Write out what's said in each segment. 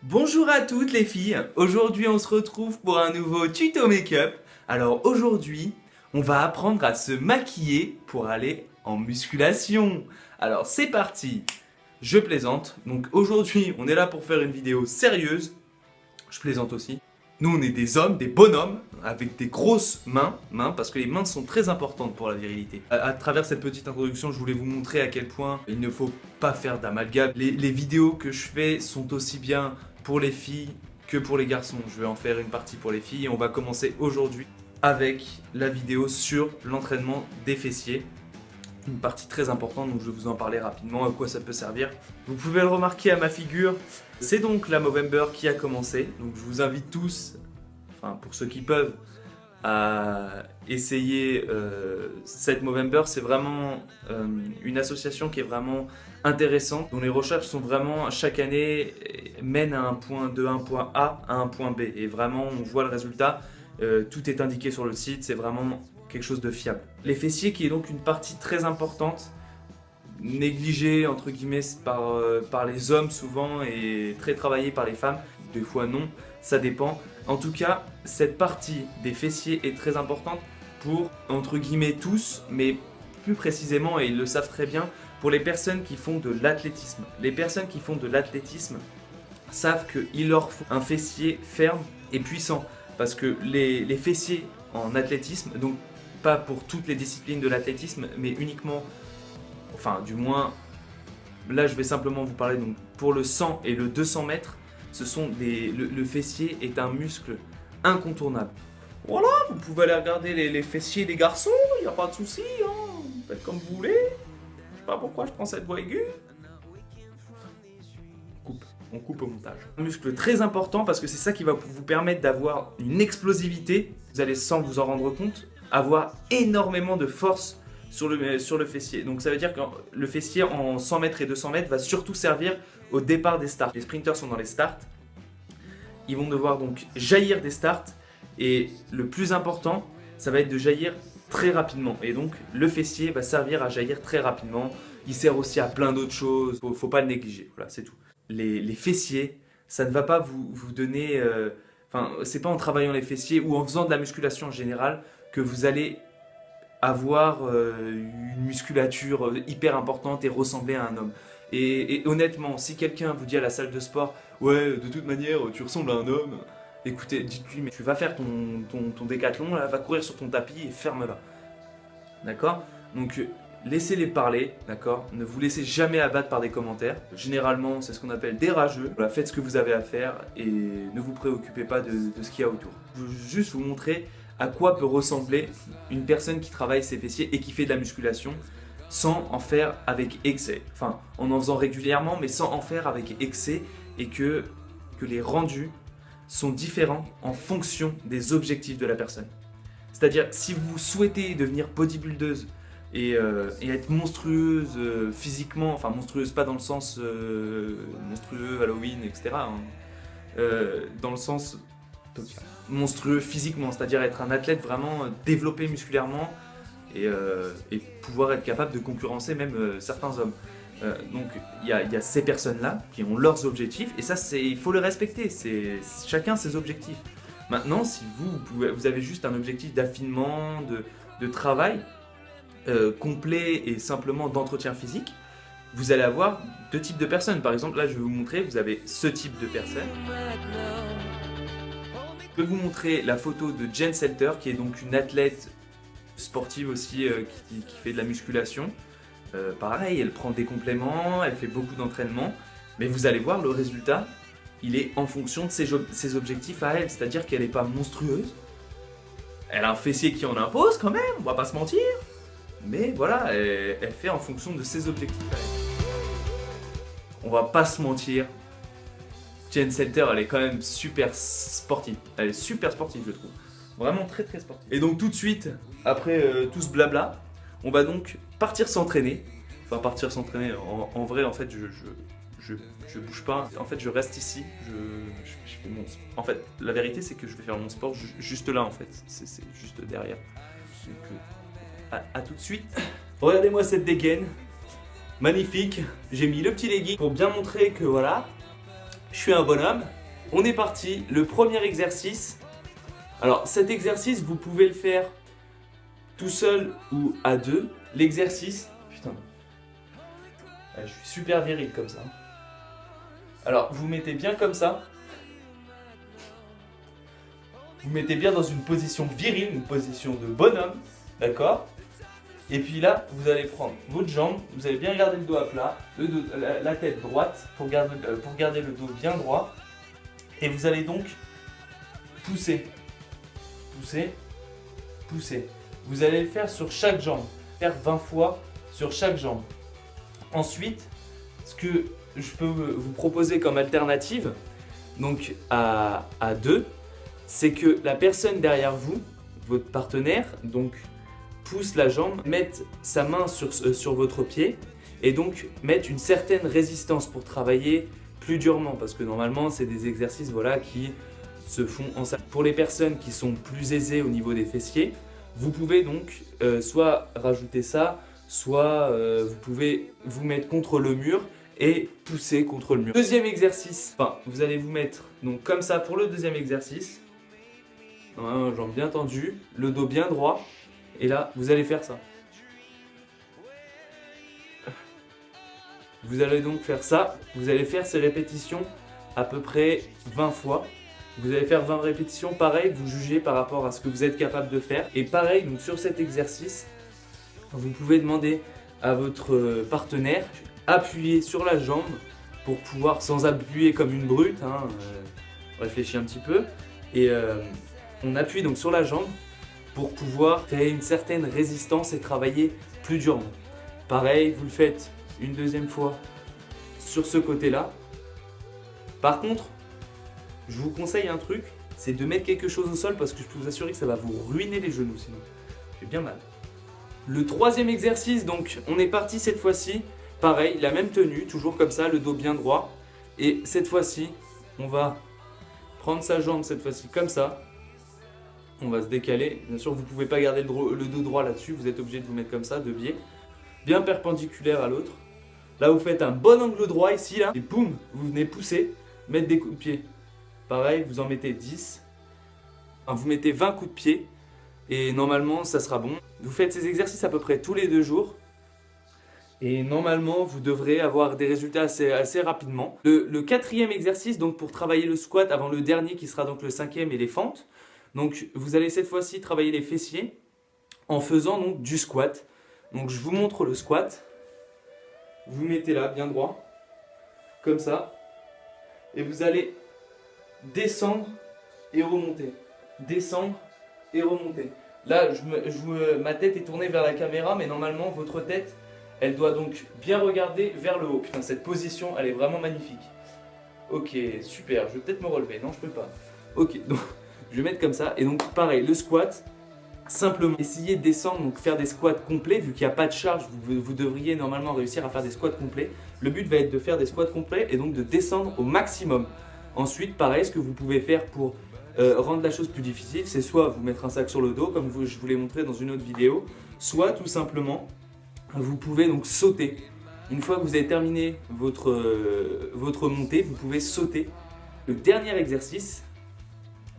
Bonjour à toutes les filles, aujourd'hui on se retrouve pour un nouveau tuto make-up. Alors aujourd'hui, on va apprendre à se maquiller pour aller en musculation. Alors c'est parti, je plaisante. Donc aujourd'hui, on est là pour faire une vidéo sérieuse. Je plaisante aussi. Nous on est des hommes, des bonhommes, avec des grosses mains, parce que les mains sont très importantes pour la virilité. À travers cette petite introduction, je voulais vous montrer à quel point il ne faut pas faire d'amalgame. Les vidéos que je fais sont aussi bien pour les filles que pour les garçons. Je vais en faire une partie pour les filles et on va commencer aujourd'hui avec la vidéo sur l'entraînement des fessiers. Une partie très importante, donc je vais vous en parler rapidement, à quoi ça peut servir. Vous pouvez le remarquer à ma figure, c'est donc la Movember qui a commencé. Donc je vous invite tous, enfin pour ceux qui peuvent, à essayer cette Movember. C'est vraiment une association qui est vraiment intéressante, dont les recherches sont vraiment, chaque année, mènent à un point de un point A à un point B. Et vraiment, on voit le résultat, tout est indiqué sur le site, c'est vraiment quelque chose de fiable. Les fessiers qui est donc une partie très importante, négligée entre guillemets par les hommes souvent et très travaillée par les femmes, des fois non, ça dépend. En tout cas, cette partie des fessiers est très importante pour entre guillemets tous, mais plus précisément, et ils le savent très bien, pour les personnes qui font de l'athlétisme. Les personnes qui font de l'athlétisme savent qu'il leur faut un fessier ferme et puissant, parce que les fessiers en athlétisme, donc pas pour toutes les disciplines de l'athlétisme, mais uniquement, enfin du moins, là je vais simplement vous parler donc pour le 100 et le 200 mètres, ce sont le fessier est un muscle incontournable. Voilà, vous pouvez aller regarder les fessiers des garçons, il n'y a pas de souci, hein, faites comme vous voulez. Je sais pas pourquoi je prends cette voix aiguë. On coupe au montage. Un muscle très important parce que c'est ça qui va vous permettre d'avoir une explosivité. Vous allez, sans vous en rendre compte, avoir énormément de force sur le fessier. Donc ça veut dire que le fessier en 100 mètres et 200 mètres va surtout servir au départ des starts. Les sprinters sont dans les starts. Ils vont devoir donc jaillir des starts. Et le plus important, ça va être de jaillir très rapidement. Et donc le fessier va servir à jaillir très rapidement. Il sert aussi à plein d'autres choses. Faut pas le négliger. Voilà, c'est tout. Les fessiers, ça ne va pas vous donner... Enfin, c'est pas en travaillant les fessiers ou en faisant de la musculation en général que vous allez avoir une musculature hyper importante et ressembler à un homme. Et honnêtement, si quelqu'un vous dit à la salle de sport « Ouais, de toute manière, tu ressembles à un homme », écoutez, dites-lui « Mais tu vas faire ton décathlon, là, va courir sur ton tapis et ferme-la. » D'accord ? Donc, laissez-les parler, d'accord ? Ne vous laissez jamais abattre par des commentaires. Généralement, c'est ce qu'on appelle des rageux. Voilà, faites ce que vous avez à faire et ne vous préoccupez pas de ce qu'il y a autour. Je veux juste vous montrer à quoi peut ressembler une personne qui travaille ses fessiers et qui fait de la musculation sans en faire avec excès. Enfin, en faisant régulièrement, mais sans en faire avec excès, et que les rendus sont différents en fonction des objectifs de la personne. C'est-à-dire, si vous souhaitez devenir bodybuildeuse et être monstrueuse physiquement, enfin monstrueuse pas dans le sens monstrueux, Halloween, etc. Dans le sens monstrueux physiquement, c'est-à-dire être un athlète vraiment développé musculairement et pouvoir être capable de concurrencer même certains hommes. Donc il y a ces personnes-là qui ont leurs objectifs et ça, il faut le respecter, c'est chacun ses objectifs. Maintenant, si vous avez juste un objectif d'affinement, de travail complet et simplement d'entretien physique, vous allez avoir deux types de personnes. Par exemple, là je vais vous montrer, vous avez ce type de personne. Je vais vous montrer la photo de Jen Selter, qui est donc une athlète sportive aussi qui fait de la musculation. Pareil, elle prend des compléments, elle fait beaucoup d'entraînement, mais vous allez voir le résultat, il est en fonction de ses objectifs à elle, c'est-à-dire qu'elle n'est pas monstrueuse, elle a un fessier qui en impose quand même, on va pas se mentir, mais voilà, elle fait en fonction de ses objectifs à elle. On va pas se mentir, Jen Selter, elle est quand même super sportive, elle est super sportive je trouve, vraiment très très sportive. Et donc tout de suite, après tout ce blabla, on va donc partir s'entraîner. Enfin, partir s'entraîner. En vrai, en fait, je bouge pas. En fait, je reste ici. Je fais mon... En fait, la vérité, c'est que je vais faire mon sport juste là, en fait. C'est juste derrière. Donc, à tout de suite. Regardez-moi cette dégaine. Magnifique. J'ai mis le petit legging pour bien montrer que voilà, Je suis un bonhomme. On est parti, le premier exercice. Alors cet exercice, vous pouvez le faire tout seul ou à deux. L'exercice, putain, ouais, je suis super viril comme ça. Alors vous mettez bien comme ça. Vous mettez bien dans une position virile, une position de bonhomme, d'accord? Et puis là, vous allez prendre votre jambe, vous allez bien garder le dos à plat, la tête droite pour garder le dos bien droit. Et vous allez donc pousser, pousser, pousser. Vous allez le faire sur chaque jambe, faire 20 fois sur chaque jambe. Ensuite, ce que je peux vous proposer comme alternative, donc à deux, c'est que la personne derrière vous, votre partenaire, donc pousse la jambe, mette sa main sur votre pied et donc mettre une certaine résistance pour travailler plus durement, parce que normalement c'est des exercices voilà, qui se font en salle. Pour les personnes qui sont plus aisées au niveau des fessiers, vous pouvez donc soit rajouter ça, soit vous pouvez vous mettre contre le mur et pousser contre le mur. Deuxième exercice, enfin vous allez vous mettre donc comme ça pour le deuxième exercice, jambes bien tendues, le dos bien droit, et là vous allez faire ça. Vous allez donc faire ça, vous allez faire ces répétitions à peu près 20 fois. Vous allez faire 20 répétitions, pareil, vous jugez par rapport à ce que vous êtes capable de faire. Et pareil, donc sur cet exercice, vous pouvez demander à votre partenaire d'appuyer sur la jambe pour pouvoir, sans appuyer comme une brute, réfléchis un petit peu. Et on appuie donc sur la jambe pour pouvoir créer une certaine résistance et travailler plus durement. Pareil, vous le faites une deuxième fois sur ce côté-là. Par contre, je vous conseille un truc, c'est de mettre quelque chose au sol parce que je peux vous assurer que ça va vous ruiner les genoux sinon. J'ai bien mal. Le troisième exercice, donc on est parti cette fois-ci. Pareil, la même tenue, toujours comme ça, le dos bien droit. Et cette fois-ci, on va prendre sa jambe cette fois-ci comme ça. On va se décaler. Bien sûr, vous ne pouvez pas garder le dos droit là-dessus, vous êtes obligé de vous mettre comme ça, de biais. Bien perpendiculaire à l'autre. Là, vous faites un bon angle droit ici, là. Et boum, vous venez pousser, mettre des coups de pied. Pareil, vous en mettez 10. Enfin, vous mettez 20 coups de pied. Et normalement, ça sera bon. Vous faites ces exercices à peu près tous les 2 jours. Et normalement, vous devrez avoir des résultats assez rapidement. Le quatrième exercice, donc pour travailler le squat avant le dernier qui sera donc le 5e et les fentes. Donc, vous allez cette fois-ci travailler les fessiers en faisant donc du squat. Donc, je vous montre le squat. Vous mettez là, bien droit, comme ça. Et vous allez descendre et remonter. Descendre et remonter. Là, ma tête est tournée vers la caméra, mais normalement, votre tête, elle doit donc bien regarder vers le haut. Putain, cette position, elle est vraiment magnifique. Ok, super. Je vais peut-être me relever. Non, je peux pas. Ok, donc je vais mettre comme ça. Et donc, pareil, le squat, simplement essayer de descendre, donc faire des squats complets. Vu qu'il n'y a pas de charge, vous devriez normalement réussir à faire des squats complets. Le but va être de faire des squats complets et donc de descendre au maximum. Ensuite, pareil, ce que vous pouvez faire pour rendre la chose plus difficile, c'est soit vous mettre un sac sur le dos, comme je vous l'ai montré dans une autre vidéo, soit tout simplement, vous pouvez donc sauter. Une fois que vous avez terminé votre montée, vous pouvez sauter. Le dernier exercice,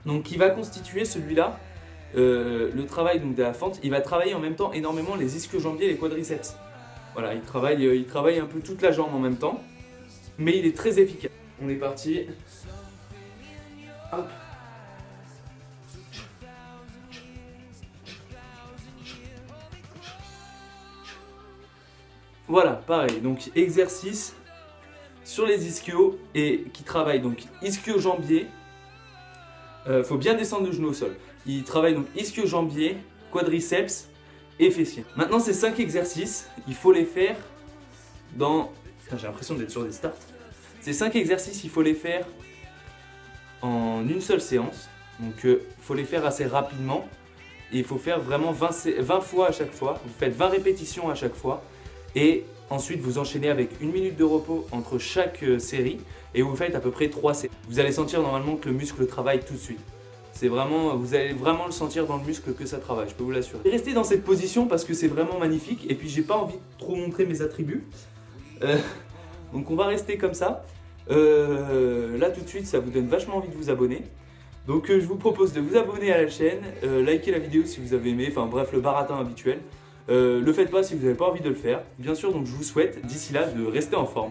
donc qui va constituer celui-là, le travail donc de la fente, il va travailler en même temps énormément les ischio-jambiers et les quadriceps. Voilà, il travaille un peu toute la jambe en même temps, mais il est très efficace. On est parti. Hop. Voilà, pareil, donc exercice sur les ischios et qui travaille donc ischio-jambier. Faut bien descendre le genou au sol. Il travaille donc ischio-jambier, quadriceps et fessiers. Maintenant, ces 5 exercices, il faut les faire dans... Putain, j'ai l'impression d'être sur des starts. Ces 5 exercices, il faut les faire en une seule séance. Donc, il faut les faire assez rapidement. Et il faut faire vraiment 20 fois à chaque fois. Vous faites 20 répétitions à chaque fois. Et ensuite, vous enchaînez avec 1 minute de repos entre chaque série. Et vous faites à peu près 3 séries. Vous allez sentir normalement que le muscle travaille tout de suite. Vous allez vraiment le sentir dans le muscle que ça travaille, je peux vous l'assurer. Restez dans cette position parce que c'est vraiment magnifique. Et puis, j'ai pas envie de trop montrer mes attributs. Donc, on va rester comme ça. Là tout de suite ça vous donne vachement envie de vous abonner. Donc je vous propose de vous abonner à la chaîne, liker la vidéo si vous avez aimé, enfin bref le baratin habituel. Le faites pas si vous n'avez pas envie de le faire, bien sûr, donc je vous souhaite d'ici là de rester en forme.